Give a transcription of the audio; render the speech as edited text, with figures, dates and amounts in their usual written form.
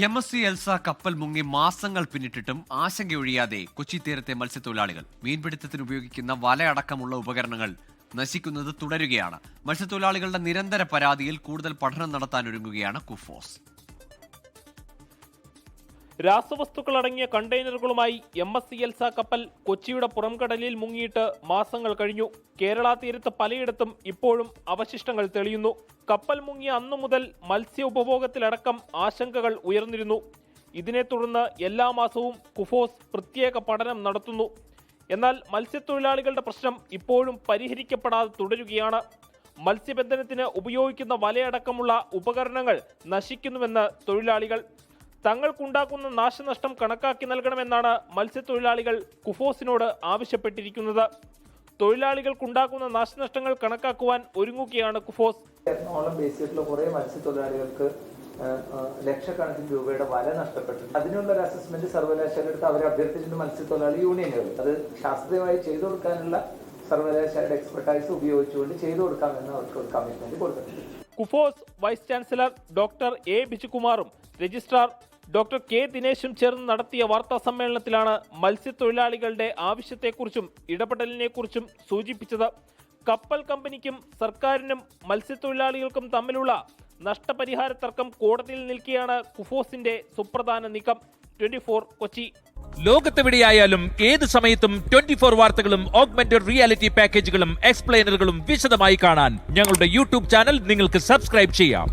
MSC Elsa കപ്പൽ മുങ്ങി മാസങ്ങൾ പിന്നിട്ടിട്ടും ആശങ്കയൊഴിയാതെ കൊച്ചി തീരത്തെ മത്സ്യത്തൊഴിലാളികൾ മീൻപിടുത്തത്തിന് ഉപയോഗിക്കുന്ന വലയടക്കമുള്ള ഉപകരണങ്ങൾ നശിക്കുന്നത് തുടരുകയാണ്. മത്സ്യത്തൊഴിലാളികളുടെ നിരന്തര പരാതിയിൽ കൂടുതൽ പഠനം നടത്താനൊരുങ്ങുകയാണ് കുഫോസ്. രാസവസ്തുക്കൾ അടങ്ങിയ കണ്ടെയ്നറുകളുമായി MSC എൽസ കപ്പൽ കൊച്ചിയുടെ പുറംകടലിൽ മുങ്ങിയിട്ട് മാസങ്ങൾ കഴിഞ്ഞു. കേരള തീരത്ത് പലയിടത്തും ഇപ്പോഴും അവശിഷ്ടങ്ങൾ തെളിയുന്നു. കപ്പൽ മുങ്ങിയ അന്നു മുതൽ മത്സ്യ ഉപഭോഗത്തിലടക്കം ആശങ്കകൾ ഉയർന്നിരുന്നു. ഇതിനെ തുടർന്ന് എല്ലാ മാസവും കുഫോസ് പ്രത്യേക പഠനം നടത്തുന്നു. എന്നാൽ മത്സ്യത്തൊഴിലാളികളുടെ പ്രശ്നം ഇപ്പോഴും പരിഹരിക്കപ്പെടാതെ തുടരുകയാണ്. മത്സ്യബന്ധനത്തിന് ഉപയോഗിക്കുന്ന വലയടക്കമുള്ള ഉപകരണങ്ങൾ നശിക്കുന്നുവെന്ന് തൊഴിലാളികൾ. തങ്ങൾക്കുണ്ടാക്കുന്ന നാശനഷ്ടം കണക്കാക്കി നൽകണമെന്നാണ് മത്സ്യത്തൊഴിലാളികൾ കുഫോസിനോട് ആവശ്യപ്പെട്ടിരിക്കുന്നത്. തൊഴിലാളികൾക്കുണ്ടാക്കുന്ന നാശനഷ്ടങ്ങൾ കണക്കാക്കുവാൻ ഒരുങ്ങുകയാണ് കുഫോസ്. എറണാകുളം ബേസിലുള്ള കുറേ മത്സ്യത്തൊഴിലാളികൾക്ക് ലക്ഷക്കണക്കിന് രൂപയുടെ വല നഷ്ടപ്പെട്ടു. അതിനുള്ള ഒരു അസസ്മെന്റ് സർവകലാശാല എടുത്ത് അവരെ അഭ്യർത്ഥിച്ചിട്ടുണ്ട് മത്സ്യത്തൊഴിലാളി യൂണിയനുകൾ. അത് ശാസ്ത്രീയമായി ചെയ്തു കൊടുക്കാനുള്ള സർവകലാശാലയുടെ എക്സ്പെർട്ടൈസ് ഉപയോഗിച്ചുകൊണ്ട് ചെയ്തു കൊടുക്കാമെന്ന് അവർക്ക് ഒരു കമ്മിറ്റ്മെന്റ് കൊടുത്തിട്ടുണ്ട്. KUFOS vice chancellor doctor A. ബിജുകുമാറും രജിസ്ട്രാർ ഡോക്ടർ K. ദിനേശും ചേർന്ന് നടത്തിയ വാർത്താ സമ്മേളനത്തിലാണ് മത്സ്യത്തൊഴിലാളികളുടെ ആവശ്യത്തെക്കുറിച്ചും ഇടപെടലിനെക്കുറിച്ചും സൂചിപ്പിച്ചത്. കപ്പൽ കമ്പനിക്കും സർക്കാരിനും മത്സ്യത്തൊഴിലാളികൾക്കും തമ്മിലുള്ള നഷ്ടപരിഹാര തർക്കം കോടതിയിൽ നിൽക്കെയാണ് കുഫോസിന്റെ സുപ്രധാന നീക്കം. 24 കൊച്ചി. ലോകത്തെവിടെയായാലും ഏത് സമയത്തും 24 വാർത്തകളും ഓഗ്മെന്റഡ് റിയാലിറ്റി പാക്കേജുകളും എക്സ്പ്ലെയിനറുകളും വിശദമായി കാണാൻ ഞങ്ങളുടെ യൂട്യൂബ് ചാനൽ നിങ്ങൾക്ക് സബ്സ്ക്രൈബ് ചെയ്യാം.